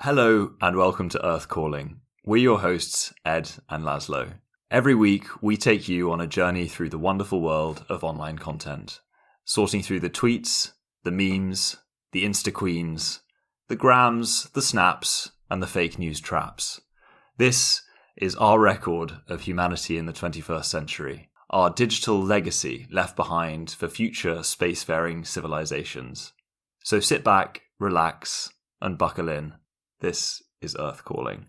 Hello and welcome to Earth Calling. We're your hosts, Ed and Lazlo. Every week, we take you on a journey through the wonderful world of online content, sorting through the tweets, the memes, the insta-Queens, the grams, the snaps, and the fake news traps. This is our record of humanity in the 21st century, our digital legacy left behind for future spacefaring civilizations. So sit back, relax, and buckle in. This is Earth Calling.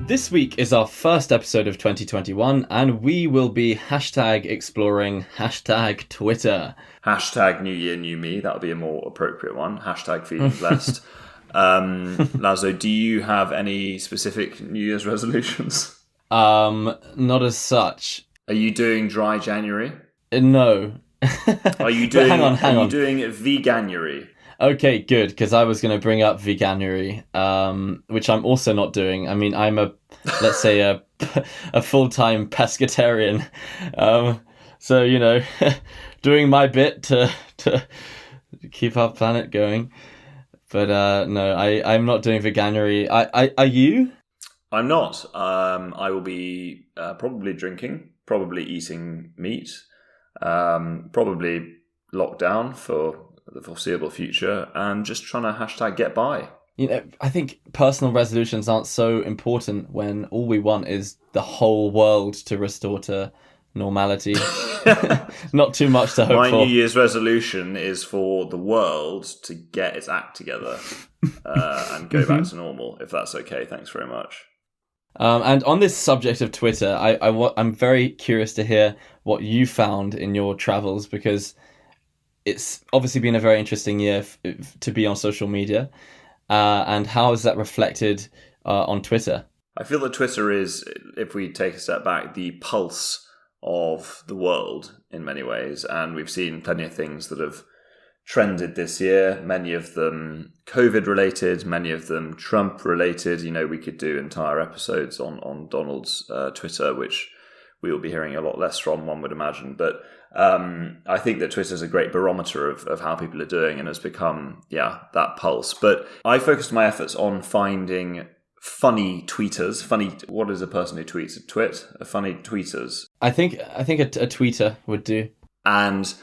This week is our first episode of 2021, and we will be exploring Twitter. New Year, New Me. That would be a more appropriate one. Feeling blessed. Lazlo, do you have any specific New Year's resolutions? Not as such. Are you doing dry January? No. Are you doing? Hang on. Are you doing Veganuary? Okay, good, because I was going to bring up Veganuary, which I'm also not doing. I mean, I'm a full-time pescatarian, so doing my bit to keep our planet going. But no, I'm not doing Veganuary. Are you? I'm not. I will be probably drinking, probably eating meat, probably locked down for the foreseeable future, and just trying to #get by. I think personal resolutions aren't so important when all we want is the whole world to restore to normality. Not too much to hope for. My New Year's resolution is for the world to get its act together and go back to normal, if that's okay. Thanks very much. And on this subject of Twitter, I'm very curious to hear what you found in your travels, because it's obviously been a very interesting year to be on social media. And how is that reflected on Twitter? I feel that Twitter is, if we take a step back, the pulse of the world in many ways. And we've seen plenty of things that have trended this year, many of them COVID related, many of them Trump related. We could do entire episodes on Donald's Twitter, which we will be hearing a lot less from, one would imagine. But I think that Twitter is a great barometer of how people are doing and has become, that pulse. But I focused my efforts on finding funny tweeters. What is a person who tweets? A twit? A funny tweeters? I think a tweeter would do. And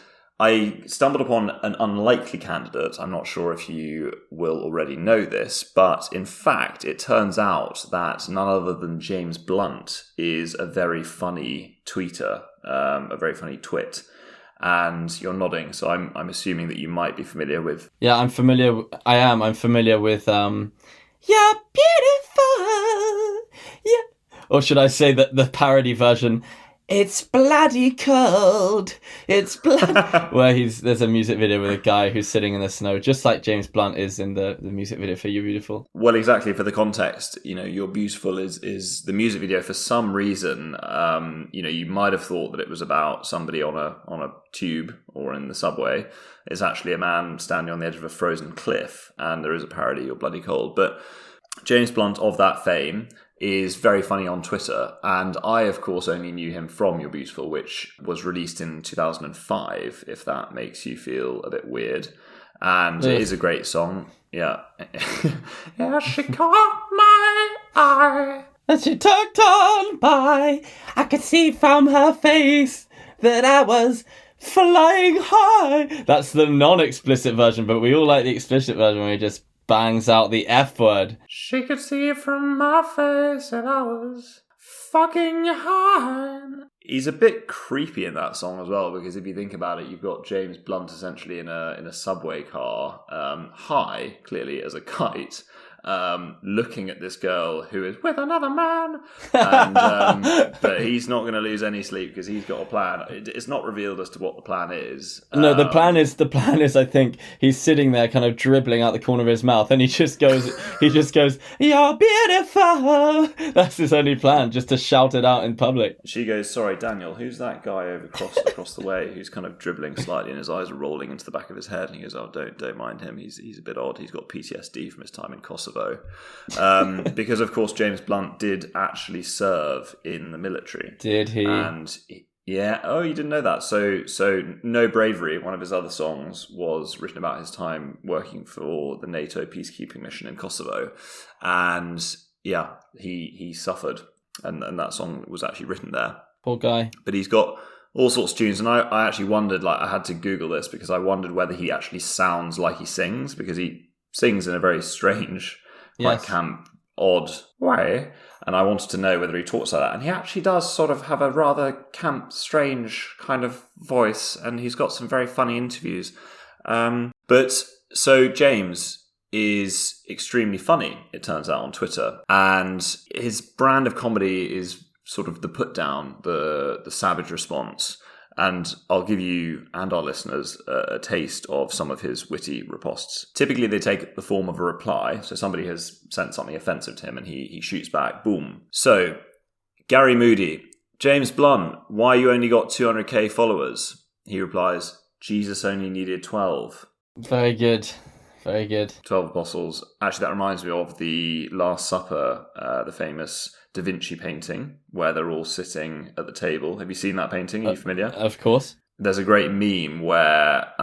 I stumbled upon an unlikely candidate. I'm not sure if you will already know this, but in fact, it turns out that none other than James Blunt is a very funny tweeter, a very funny twit. And you're nodding, so I'm assuming that you might be familiar with. Yeah, I'm familiar. I'm familiar with. You're beautiful. Yeah. Or should I say that the parody version? It's bloody cold. It's bloody... Where there's a music video with a guy who's sitting in the snow, just like James Blunt is in the music video for You're Beautiful. Well, exactly. For the context, You're Beautiful is the music video. For some reason, you might have thought that it was about somebody on a tube or in the subway. It's actually a man standing on the edge of a frozen cliff, and there is a parody, You're Bloody Cold. But James Blunt, of that fame, is very funny on Twitter, and I, of course, only knew him from You're Beautiful, which was released in 2005, if that makes you feel a bit weird. And It is a great song. Yeah. Yeah, she caught my eye. As she tucked on by, I could see from her face that I was flying high. That's the non-explicit version, but we all like the explicit version where he just bangs out the F word. She could see from my face that I was fucking high. He's a bit creepy in that song as well, because if you think about it, you've got James Blunt essentially in a subway car, high, clearly as a kite, looking at this girl who is with another man, and, but he's not going to lose any sleep because he's got a plan. It's not revealed as to what the plan is. No, the plan is I think he's sitting there kind of dribbling out the corner of his mouth, and he just goes, "You're beautiful." That's his only plan, just to shout it out in public. She goes, "Sorry, Daniel, who's that guy across the way who's kind of dribbling slightly and his eyes are rolling into the back of his head?" And he goes, "Oh, don't mind him. He's a bit odd. He's got PTSD from his time in Kosovo." Kosovo. Because, of course, James Blunt did actually serve in the military. Did he? And yeah, oh, you didn't know that. So No Bravery, one of his other songs, was written about his time working for the NATO peacekeeping mission in Kosovo. And yeah, he suffered. And that song was actually written there. Poor guy. But he's got all sorts of tunes. And I actually wondered, I had to Google this because I wondered whether he actually sounds like he sings, because he sings in a very strange, quite camp, odd way. And I wanted to know whether he talks like that. And he actually does sort of have a rather camp, strange kind of voice. And he's got some very funny interviews. But so James is extremely funny, it turns out, on Twitter. And his brand of comedy is sort of the put down, the savage response. And I'll give you and our listeners a taste of some of his witty ripostes. Typically, they take the form of a reply. So somebody has sent something offensive to him and he shoots back. Boom. So, Gary Moody, James Blunt, why you only got 200k followers? He replies, Jesus only needed 12. Very good. Very good. 12 apostles. Actually, that reminds me of the Last Supper, the famous Da Vinci painting, where they're all sitting at the table. Have you seen that painting? Are you familiar? Of course. There's a great meme where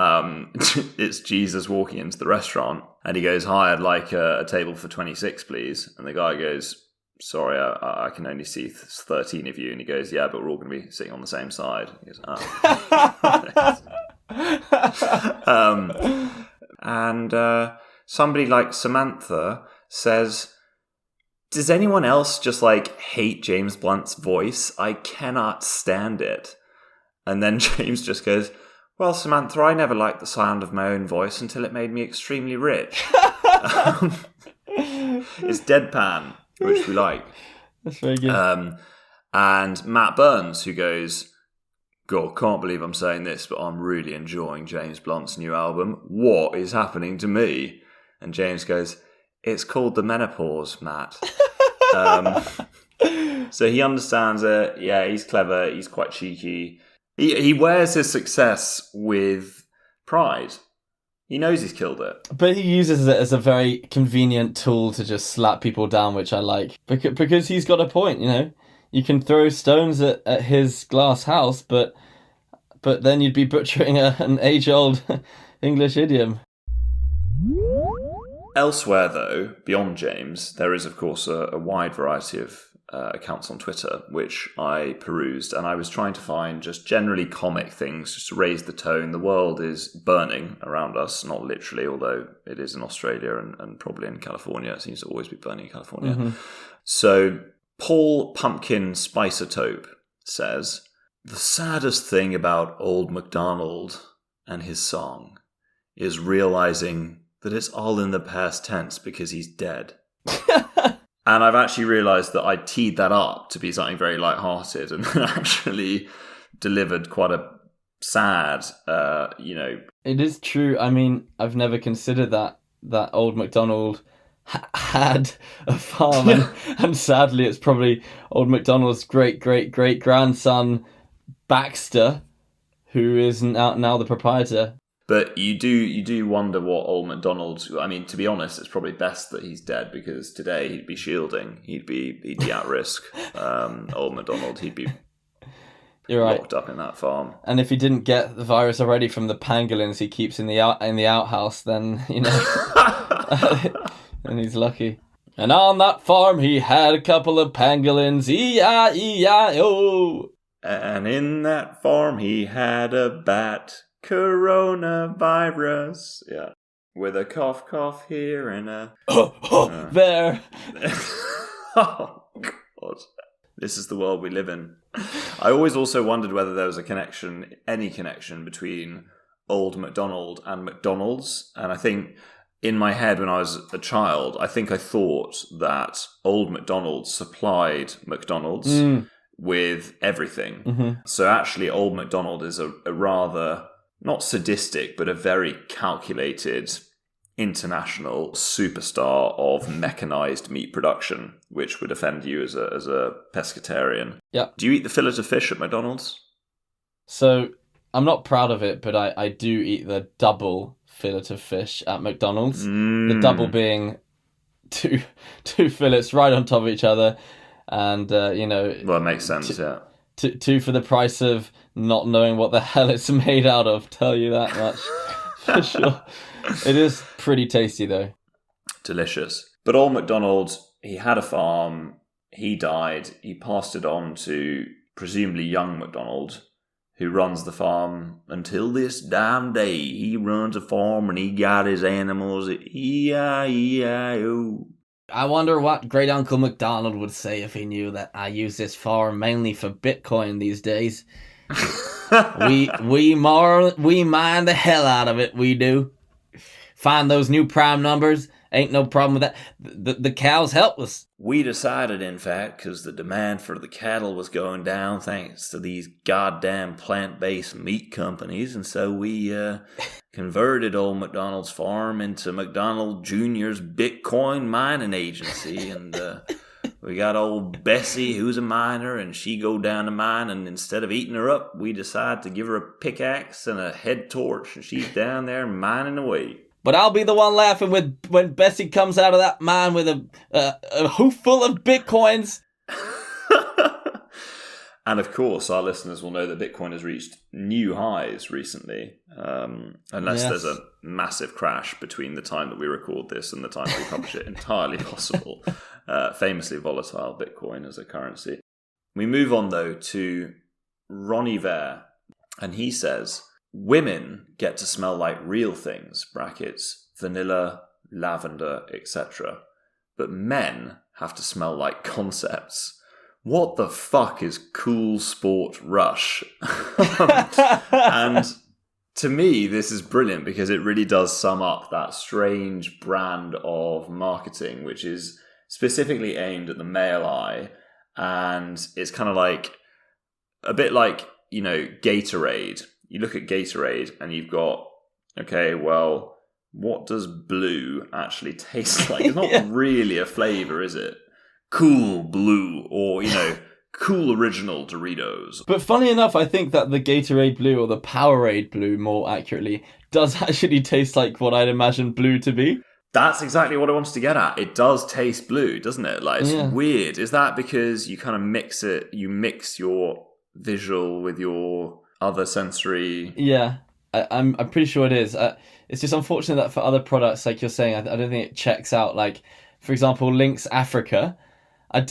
it's Jesus walking into the restaurant and he goes, hi, I'd like a table for 26, please. And the guy goes, sorry, I can only see 13 of you. And he goes, yeah, but we're all going to be sitting on the same side. He goes, oh. And somebody like Samantha says, does anyone else just hate James Blunt's voice? I cannot stand it. And then James just goes, well, Samantha, I never liked the sound of my own voice until it made me extremely rich. It's deadpan, which we like. That's very good. And Matt Burns, who goes, God, can't believe I'm saying this, but I'm really enjoying James Blunt's new album. What is happening to me? And James goes, it's called the menopause, Matt. So he understands it. Yeah, he's clever. He's quite cheeky. He wears his success with pride. He knows he's killed it. But he uses it as a very convenient tool to just slap people down, which I like. Because he's got a point, you know? You can throw stones at his glass house, but then you'd be butchering an age-old English idiom. Elsewhere, though, beyond James, there is, of course, a wide variety of accounts on Twitter, which I perused, and I was trying to find just generally comic things, just to raise the tone. The world is burning around us, not literally, although it is in Australia and probably in California. It seems to always be burning in California. Mm-hmm. So Paul Pumpkin Spicertope says, the saddest thing about Old MacDonald and his song is realizing that it's all in the past tense because he's dead. And I've actually realised that I teed that up to be something very light-hearted and actually delivered quite a sad, It is true. I mean, I've never considered that Old MacDonald had a farm, and sadly it's probably Old MacDonald's great-great-great-grandson, Baxter, who is now the proprietor. But you do wonder what Old MacDonald. I mean, to be honest, it's probably best that he's dead, because today he'd be shielding. He'd be at risk. Old MacDonald, he'd be You're right. locked up in that farm. And if he didn't get the virus already from the pangolins he keeps in the outhouse, then then he's lucky. And on that farm he had a couple of pangolins, E-I-E-I-O. And in that farm he had a bat. Coronavirus, yeah, with a cough here and a there. Oh God, this is the world we live in. I always also wondered whether there was any connection between Old MacDonald and McDonald's, and I think in my head when I was a child, I thought that Old MacDonald supplied McDonald's with everything. Mm-hmm. So actually, Old MacDonald is a rather, not sadistic, but a very calculated international superstar of mechanized meat production, which would offend you as a pescatarian. Yeah. Do you eat the fillet of fish at McDonald's? So I'm not proud of it, but I do eat the double fillet of fish at McDonald's. The double being two fillets right on top of each other, and Well, it makes sense, yeah. two for the price of not knowing what the hell it's made out of. Tell you that much for sure. It is pretty tasty though. Delicious. But old MacDonald, he had a farm. He died. He passed it on to presumably young MacDonald, who runs the farm until this damn day. He runs a farm and he got his animals. E-I-E-I-O. I wonder what Great Uncle MacDonald would say if he knew that I use this farm mainly for Bitcoin these days. we mine the hell out of it. We do. Find those new prime numbers. Ain't no problem with that. The cows help us. We decided, in fact, because the demand for the cattle was going down thanks to these goddamn plant-based meat companies, and so we converted old MacDonald's farm into MacDonald Jr.'s Bitcoin mining agency, and we got old Bessie, who's a miner, and she go down to mine, and instead of eating her up, we decide to give her a pickaxe and a head torch, and she's down there mining away. But I'll be the one laughing when Bessie comes out of that mine with a hoof full of Bitcoins. And of course, our listeners will know that Bitcoin has reached new highs recently, unless there's a massive crash between the time that we record this and the time we publish it. Entirely possible. Famously volatile Bitcoin as a currency. We move on, though, to Ronnie Vare, and he says, women get to smell like real things, brackets, vanilla, lavender, etc. But men have to smell like concepts. What the fuck is Cool Sport Rush? And to me, this is brilliant because it really does sum up that strange brand of marketing, which is specifically aimed at the male eye. And it's kind of like, a bit like, Gatorade. You look at Gatorade and you've got, okay, well, what does blue actually taste like? It's not really a flavour, is it? Cool Blue or, Cool Original Doritos. But funny enough, I think that the Gatorade Blue, or the Powerade Blue more accurately, does actually taste like what I'd imagine blue to be. That's exactly what I wanted to get at. It does taste blue, doesn't it? Like, it's weird. Is that because you kind of mix your visual with your other sensory? Yeah, I'm pretty sure it is. It's just unfortunate that for other products, like you're saying, I don't think it checks out. Like, for example, Lynx Africa. I'm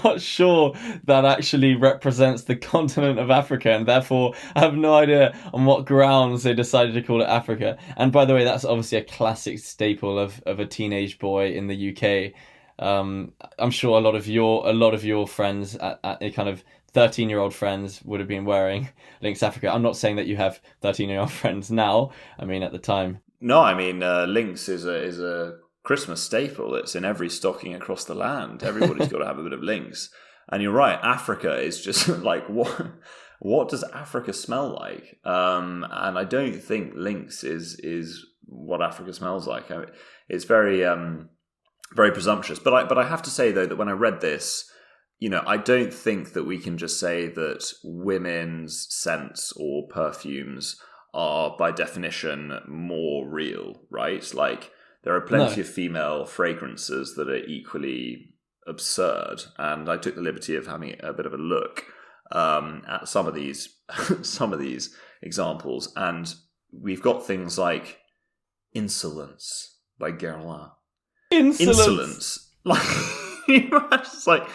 not sure that actually represents the continent of Africa, and therefore I have no idea on what grounds they decided to call it Africa. And by the way, that's obviously a classic staple of a teenage boy in the UK. I'm sure a lot of your friends at kind of 13-year-old friends would have been wearing Lynx Africa. I'm not saying that you have 13-year-old friends now. I mean, at the time. No, I mean, Lynx is a Christmas staple. It's in every stocking across the land. Everybody's got to have a bit of Lynx. And you're right, Africa is just like, what does Africa smell like? And I don't think Lynx is what Africa smells like. I mean, it's very very presumptuous. But I have to say, though, that when I read this, I don't think that we can just say that women's scents or perfumes are, by definition, more real, right? Like, there are plenty of female fragrances that are equally absurd, and I took the liberty of having a bit of a look at some of these examples, and we've got things like Insolence by Guerlain. Insolence. Like, it's like,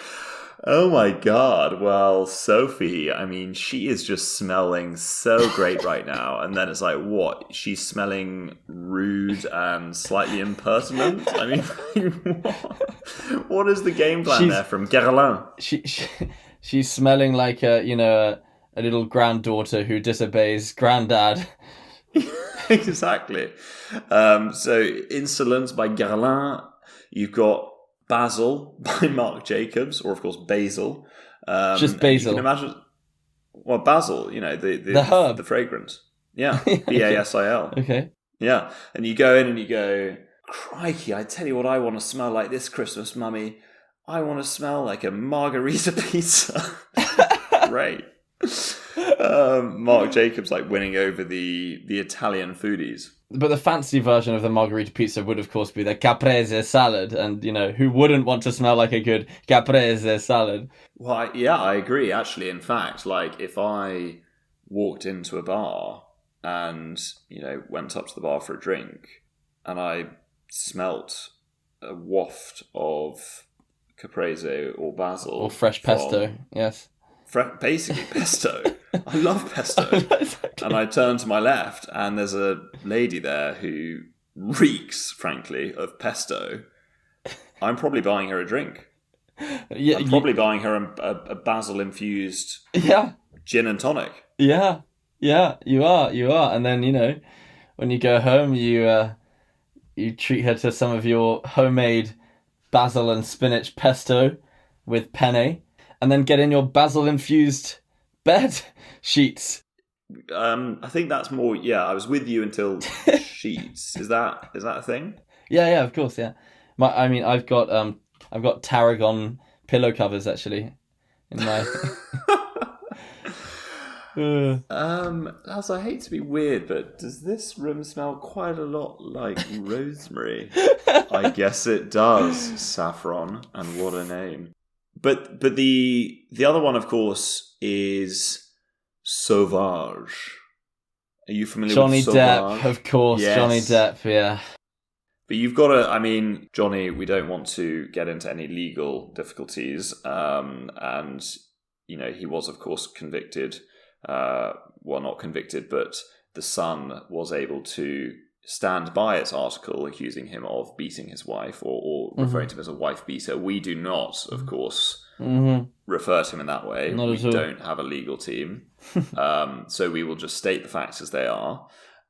oh my God. Well, Sophie, I mean, she is just smelling so great right now. And then it's like, what? She's smelling rude and slightly impertinent? I mean, what is the game plan there from Guerlain? She's smelling like a little granddaughter who disobeys granddad. Exactly. So Insolence by Guerlain. You've got Basil by Marc Jacobs, or of course Basil. Just Basil. You can imagine. Well, Basil, the herb, the fragrance. Yeah, Basil. Okay. Yeah, and you go in and you go, crikey! I tell you what, I want to smell like this Christmas, Mummy. I want to smell like a margarita pizza. Great. Mark Jacobs like winning over the Italian foodies. But the fancy version of the margarita pizza would, of course, be the caprese salad. And, who wouldn't want to smell like a good caprese salad? Well, I agree, actually. In fact, like, if I walked into a bar and, went up to the bar for a drink and I smelt a waft of caprese or basil. Or fresh pesto, yes. Basically pesto. I love pesto. Exactly. And I turn to my left and there's a lady there who reeks, frankly, of pesto. I'm probably buying her a drink. Yeah, I'm probably buying her a basil-infused gin and tonic. Yeah, you are. And then, when you go home, you treat her to some of your homemade basil and spinach pesto with penne, and then get in your basil-infused bed sheets. I think that's more. Yeah, I was with you until sheets. Is that a thing? Yeah, of course, yeah. I've got tarragon pillow covers actually in my. As I hate to be weird, but does this room smell quite a lot like rosemary? I guess it does. Saffron, and what a name! But the other one, of course, is Sauvage. Are you familiar Johnny with Sauvage? Depp, of course. Yes. Johnny Depp, yeah. But you've got to, Johnny, we don't want to get into any legal difficulties. And, he was, of course, convicted. Well, not convicted, but the Sun was able to stand by its article accusing him of beating his wife or referring to him as a wife beater. We do not, of course, refer to him in that way. We don't have a legal team. So we will just state the facts as they are.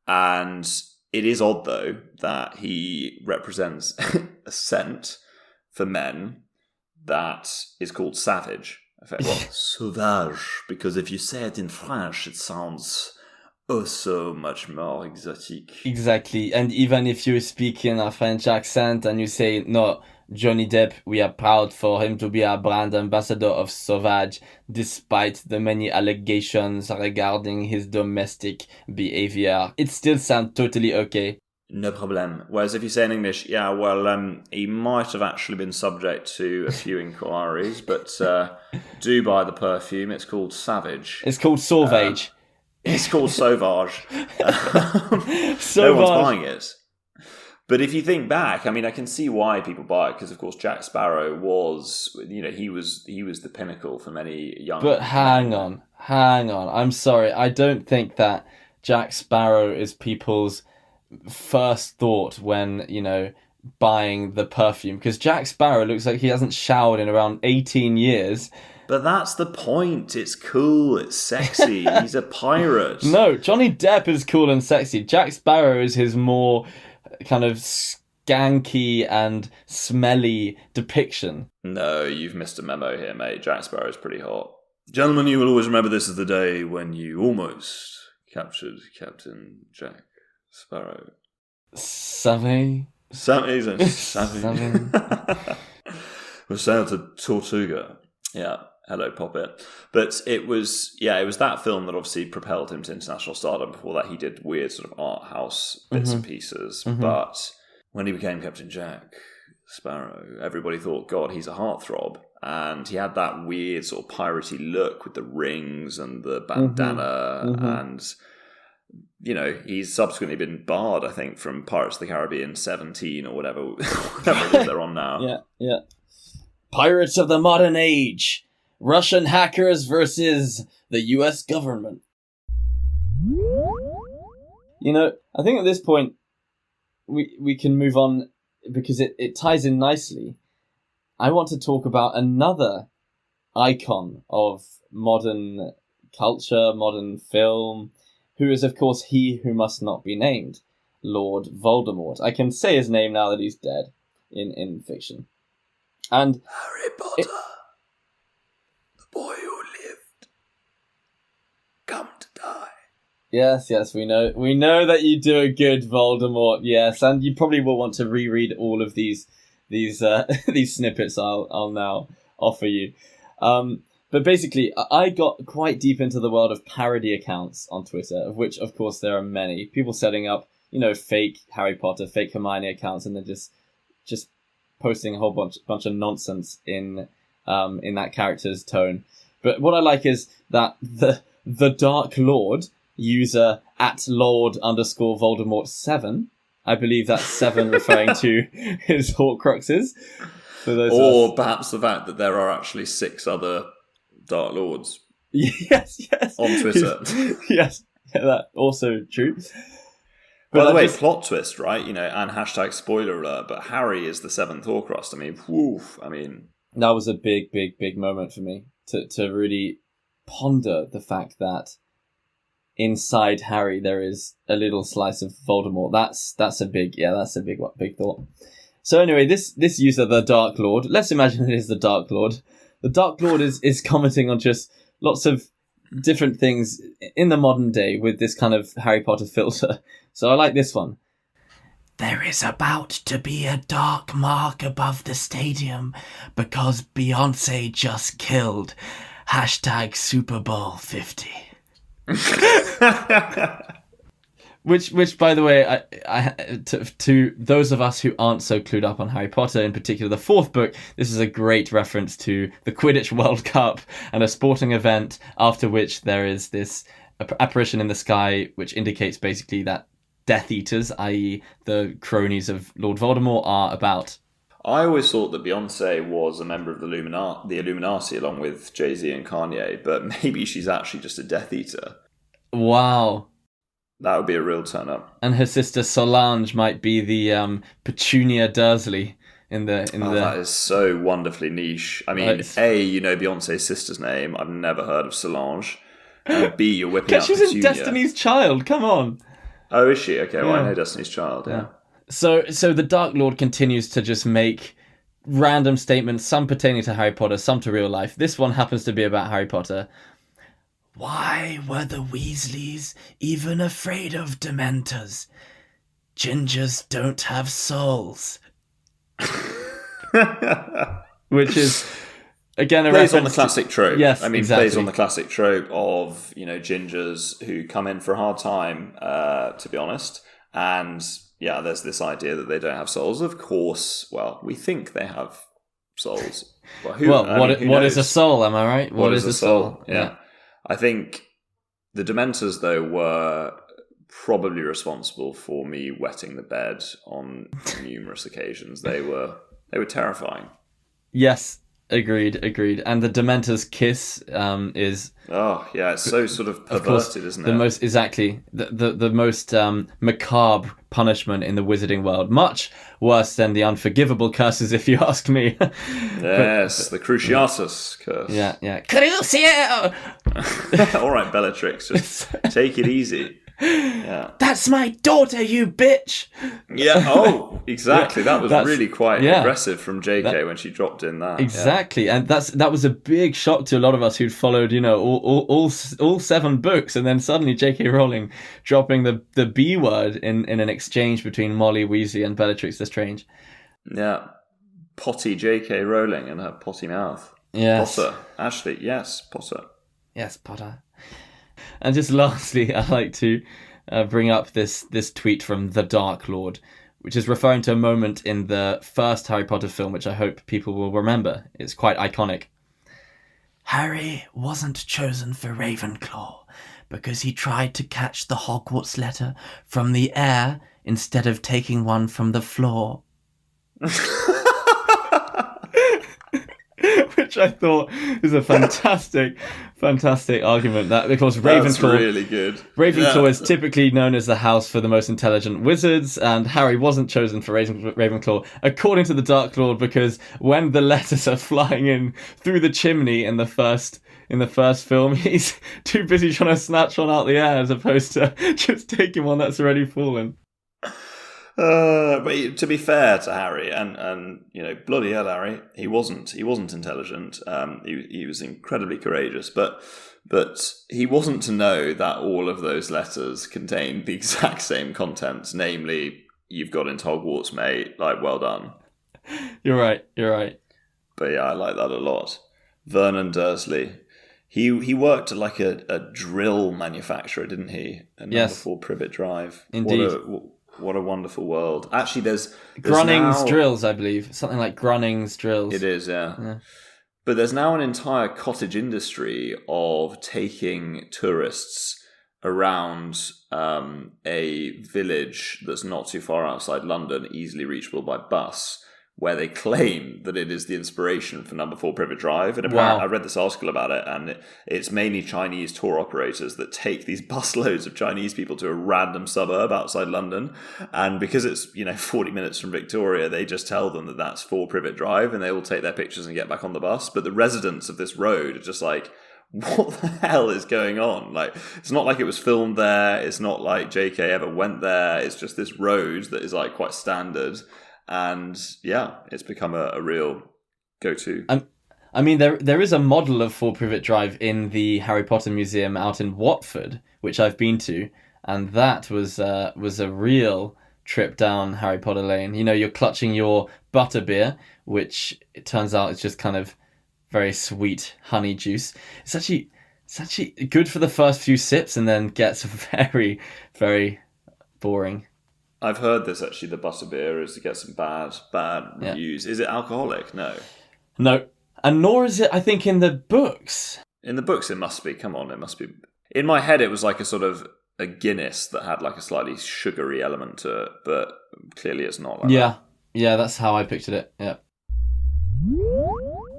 And it is odd, though, that he represents a scent for men that is called savage. Well, sauvage, because if you say it in French, it sounds so much more exotic. Exactly, and even if you speak in a French accent and you say, no, Johnny Depp, we are proud for him to be a brand ambassador of Sauvage, despite the many allegations regarding his domestic behavior, it still sounds totally okay. No problem. Whereas if you say in English, he might have actually been subject to a few inquiries, but do buy the perfume. It's called Savage. It's called Sauvage. It's called Sauvage. No one's buying it. But if you think back, I can see why people buy it, because of course Jack Sparrow was, he was the pinnacle for many young. But hang on. I'm sorry. I don't think that Jack Sparrow is people's first thought when, buying the perfume, because Jack Sparrow looks like he hasn't showered in around 18 years. But that's the point. It's cool. It's sexy. He's a pirate. No, Johnny Depp is cool and sexy. Jack Sparrow is his more kind of skanky and smelly depiction. No, you've missed a memo here, mate. Jack Sparrow is pretty hot. Gentlemen, you will always remember this as the day when you almost captured Captain Jack Sparrow. Savvy. We sailed to Tortuga. Yeah, hello, Poppet. But it was that film that obviously propelled him to international stardom. Before that, he did weird sort of art house bits and pieces. But when he became Captain Jack Sparrow, everybody thought, God, he's a heartthrob. And he had that weird sort of piratey look with the rings and the bandana and... he's subsequently been barred, I think, from Pirates of the Caribbean 17 or whatever it is they're on now. Yeah. Pirates of the Modern Age. Russian hackers versus the US government. I think at this point, we can move on because it ties in nicely. I want to talk about another icon of modern culture, modern film, who is, of course, he who must not be named, Lord Voldemort. I can say his name now that he's dead in fiction. And Harry Potter, the boy who lived, come to die. Yes, we know that you do a good Voldemort. Yes, and you probably will want to reread all of these these snippets I'll now offer you. But But basically, I got quite deep into the world of parody accounts on Twitter, of which, of course, there are many. People setting up, fake Harry Potter, fake Hermione accounts, and then just posting a whole bunch of nonsense in that character's tone. But what I like is that the Dark Lord user @Lord_Voldemort7, I believe that's 7 referring to his Horcruxes. For those or perhaps the fact that there are actually 6 other Dark Lords. Yes. On Twitter. Yes, that also true. By the way, plot twist, right? And hashtag spoiler alert, but Harry is the 7th Horcrux. That was a big, big, big moment for me to really ponder the fact that inside Harry there is a little slice of Voldemort. That's a big thought. So anyway, this user, the Dark Lord, let's imagine it is the Dark Lord. The Dark Lord is commenting on just lots of different things in the modern day with this kind of Harry Potter filter. So I like this one. There is about to be a dark mark above the stadium because Beyonce just killed #Super Bowl 50. Which, by the way, to those of us who aren't so clued up on Harry Potter, in particular the 4th book, this is a great reference to the Quidditch World Cup and a sporting event after which there is this apparition in the sky, which indicates basically that Death Eaters, i.e. the cronies of Lord Voldemort, are about. I always thought that Beyonce was a member of the Illuminati along with Jay-Z and Kanye, but maybe she's actually just a Death Eater. Wow. That would be a real turn up. And her sister Solange might be the Petunia Dursley in the. That is so wonderfully niche. I mean, A, Beyonce's sister's name. I've never heard of Solange. And B, you're whipping out Petunia. She's in Destiny's Child. Come on. Oh, is she? Okay, well, I know Destiny's Child. Yeah. So the Dark Lord continues to just make random statements, some pertaining to Harry Potter, some to real life. This one happens to be about Harry Potter. Why were the Weasleys even afraid of Dementors? Gingers don't have souls. Which is, again, plays on the classic trope. Yes, exactly. Plays on the classic trope of, gingers who come in for a hard time, to be honest. And, yeah, there's this idea that they don't have souls. Of course, well, we think they have souls. What is a soul, am I right? What is a soul? Yeah. I think the Dementors, though, were probably responsible for me wetting the bed on numerous occasions. They were terrifying. Yes, agreed. And the Dementors' kiss is... Oh, yeah, it's so sort of perverted, course, isn't it? The most macabre punishment in the wizarding world. Much worse than the unforgivable curses, if you ask me. Yes, the Cruciatus curse. Yeah. Crucio! All right, Bellatrix, just take it easy. Yeah. That's my daughter, you bitch! Yeah, oh, exactly. That was really quite aggressive from JK when she dropped in that. Exactly, and that was a big shock to a lot of us who'd followed, all 7 books, and then suddenly JK Rowling dropping the B word in an exchange between Molly Weasley and Bellatrix Lestrange. Yeah, potty JK Rowling and her potty mouth. Yes. Potter. Ashley, yes, Potter. Yes, Potter. And just lastly, I'd like to bring up this tweet from the Dark Lord, which is referring to a moment in the first Harry Potter film, which I hope people will remember. It's quite iconic. Harry wasn't chosen for Ravenclaw because he tried to catch the Hogwarts letter from the air instead of taking one from the floor. Which I thought is a fantastic argument. That because Ravenclaw, that's really good. Ravenclaw is typically known as the house for the most intelligent wizards, and Harry wasn't chosen for Ravenclaw, according to the Dark Lord, because when the letters are flying in through the chimney in the first film, he's too busy trying to snatch one out the air as opposed to just taking one that's already fallen. But to be fair to Harry, and bloody hell, Harry, he wasn't intelligent. He was incredibly courageous, but he wasn't to know that all of those letters contained the exact same contents, namely, "You've got into Hogwarts, mate. Like, well done." You're right. But yeah, I like that a lot. Vernon Dursley. He worked at like a drill manufacturer, didn't he? At number 4 Privet Drive. Indeed. What a wonderful world. Actually, there's Grunning's Drills, I believe. Something like Grunning's Drills. It is, yeah. But there's now an entire cottage industry of taking tourists around a village that's not too far outside London, easily reachable by bus, where they claim that it is the inspiration for number 4 Privet Drive. And apparently, I read this article about it, and it's mainly Chinese tour operators that take these busloads of Chinese people to a random suburb outside London. And because it's 40 minutes from Victoria, they just tell them that that's 4 Privet Drive, and they will take their pictures and get back on the bus. But the residents of this road are just like, what the hell is going on? Like, it's not like it was filmed there. It's not like JK ever went there. It's just this road that is like quite standard. And yeah, it's become a real go-to. I mean, there is a model of 4 Privet Drive in the Harry Potter Museum out in Watford, which I've been to, and that was a real trip down Harry Potter Lane. You're clutching your butterbeer, which it turns out is just kind of very sweet honey juice. It's actually good for the first few sips, and then gets very, very boring. I've heard this actually. The butterbeer is to get some bad reviews. Is it alcoholic? No, and nor is it. I think in the books. In the books, it must be. Come on, it must be. In my head, it was like a sort of a Guinness that had like a slightly sugary element to it, but clearly it's not. Like that. Yeah, that's how I pictured it. Yeah.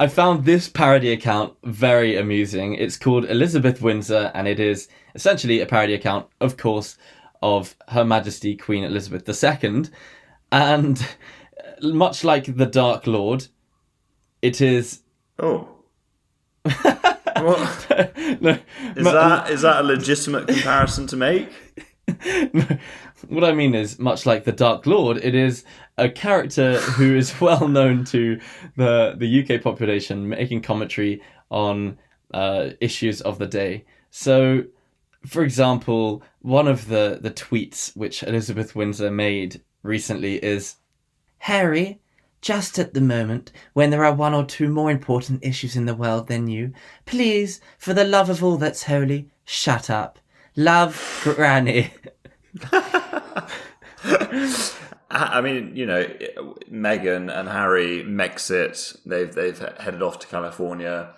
I found this parody account very amusing. It's called Elizabeth Windsor, and it is essentially a parody account, of course, of Her Majesty Queen Elizabeth II. And much like the Dark Lord, it is... Oh. What? No, is that a legitimate comparison to make? What I mean is, much like the Dark Lord, it is a character who is well known to the UK population, making commentary on issues of the day. So, for example, one of the tweets which Elizabeth Windsor made recently is, "Harry, just at the moment, when there are 1 or 2 more important issues in the world than you, please, for the love of all that's holy, shut up. Love, Granny." I mean, Meghan and Harry Mexit, they've headed off to California.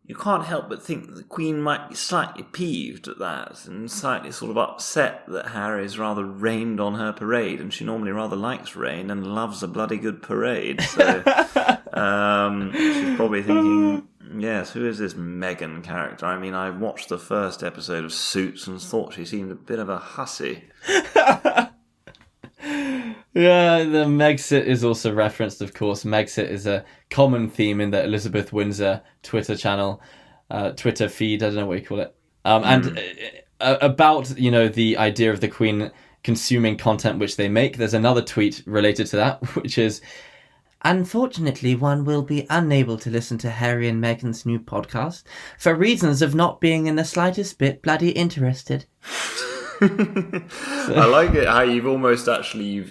You can't help but think that the Queen might be slightly peeved at that and slightly sort of upset that Harry's rather rained on her parade, and she normally rather likes rain and loves a bloody good parade. So she's probably thinking, yes, who is this Meghan character? I mean, I watched the first episode of Suits and thought she seemed a bit of a hussy. Yeah, the Megxit is also referenced, of course. Megxit is a common theme in the Elizabeth Windsor Twitter channel, Twitter feed, I don't know what you call it. And about, the idea of the Queen consuming content which they make, there's another tweet related to that, which is, "Unfortunately, one will be unable to listen to Harry and Meghan's new podcast for reasons of not being in the slightest bit bloody interested." I like it how you've almost actually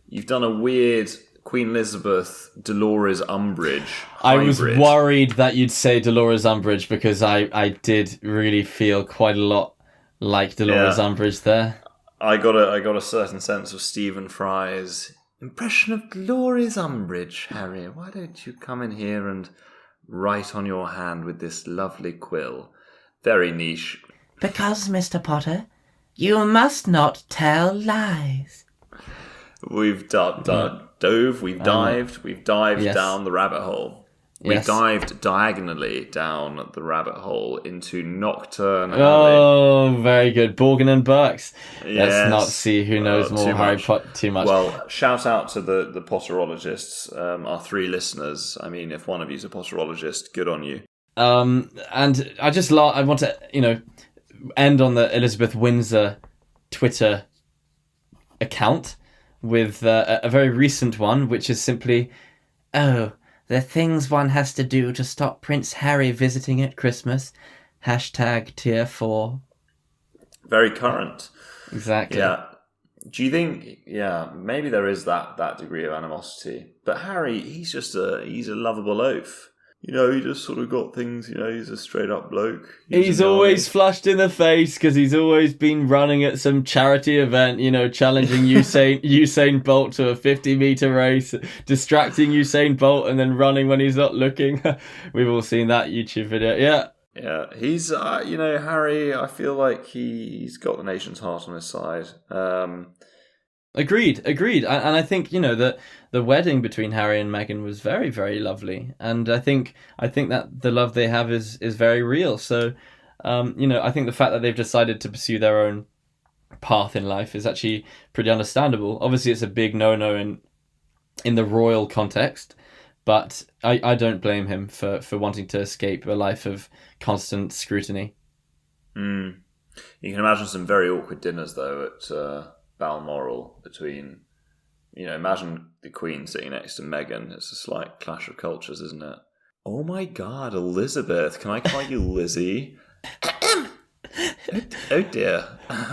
you've done a weird Queen Elizabeth Dolores Umbridge hybrid. I was worried that you'd say Dolores Umbridge, because I did really feel quite a lot like Dolores Umbridge there. I got a certain sense of Stephen Fry's impression of Dolores Umbridge. Harry, why don't you come in here and write on your hand with this lovely quill? Very niche. "Because, Mr. Potter, you must not tell lies." We've dived Yes. down the rabbit hole. We Yes. dived diagonally down the rabbit hole into Nocturne Alley. Oh, very good. Borgin and Burks. Yes. Let's not see who knows more Harry Potter too much. Well, shout out to the Potterologists, our 3 listeners. I mean, if one of you's a Potterologist, good on you. And I want to, end on the Elizabeth Windsor Twitter account with a very recent one, which is simply, "Oh, the things one has to do to stop Prince Harry visiting at Christmas. #tier 4. Very current. Exactly. Yeah. Do you think, maybe there is that degree of animosity. But Harry, he's a lovable oaf. he just sort of got things, he's a straight up bloke. He was He's in the always army. flushed in the face because he's always been running at some charity event, challenging Usain Bolt to a 50-meter race, distracting Usain Bolt and then running when he's not looking. We've all seen that YouTube video. Yeah. Yeah, he's, Harry, I feel like he's got the nation's heart on his side. Agreed. And I think, that the wedding between Harry and Meghan was very, very lovely. And I think that the love they have is very real. So, I think the fact that they've decided to pursue their own path in life is actually pretty understandable. Obviously, it's a big no-no in the royal context, but I don't blame him for wanting to escape a life of constant scrutiny. You can imagine some very awkward dinners, though, at Balmoral between, imagine the Queen sitting next to Meghan. It's a slight clash of cultures, isn't it? Oh my God, Elizabeth. Can I call you Lizzie? Oh dear.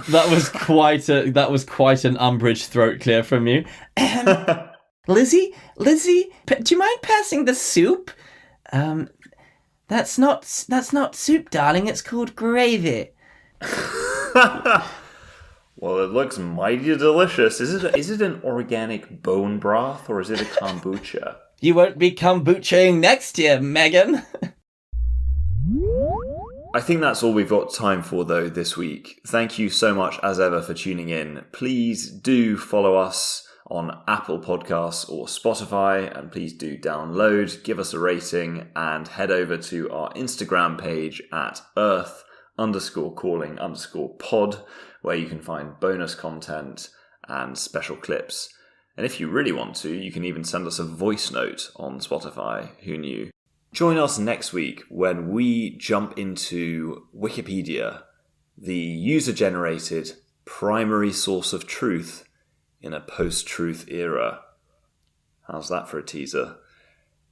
That was quite an Umbridge throat clear from you. Lizzie, do you mind passing the soup? That's not soup, darling. It's called gravy. Well, it looks mighty delicious. Is it an organic bone broth or is it a kombucha? You won't be kombuchaing next year, Meghan. I think that's all we've got time for, though, this week. Thank you so much, as ever, for tuning in. Please do follow us on Apple Podcasts or Spotify, and please do download, give us a rating, and head over to our Instagram page at earth_calling_pod, where you can find bonus content and special clips. And if you really want to, you can even send us a voice note on Spotify. Who knew? Join us next week when we jump into Wikipedia, the user-generated primary source of truth in a post-truth era. How's that for a teaser?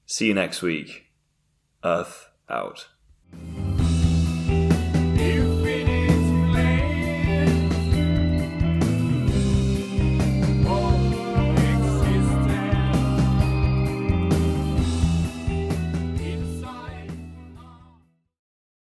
See you next week. Earth out.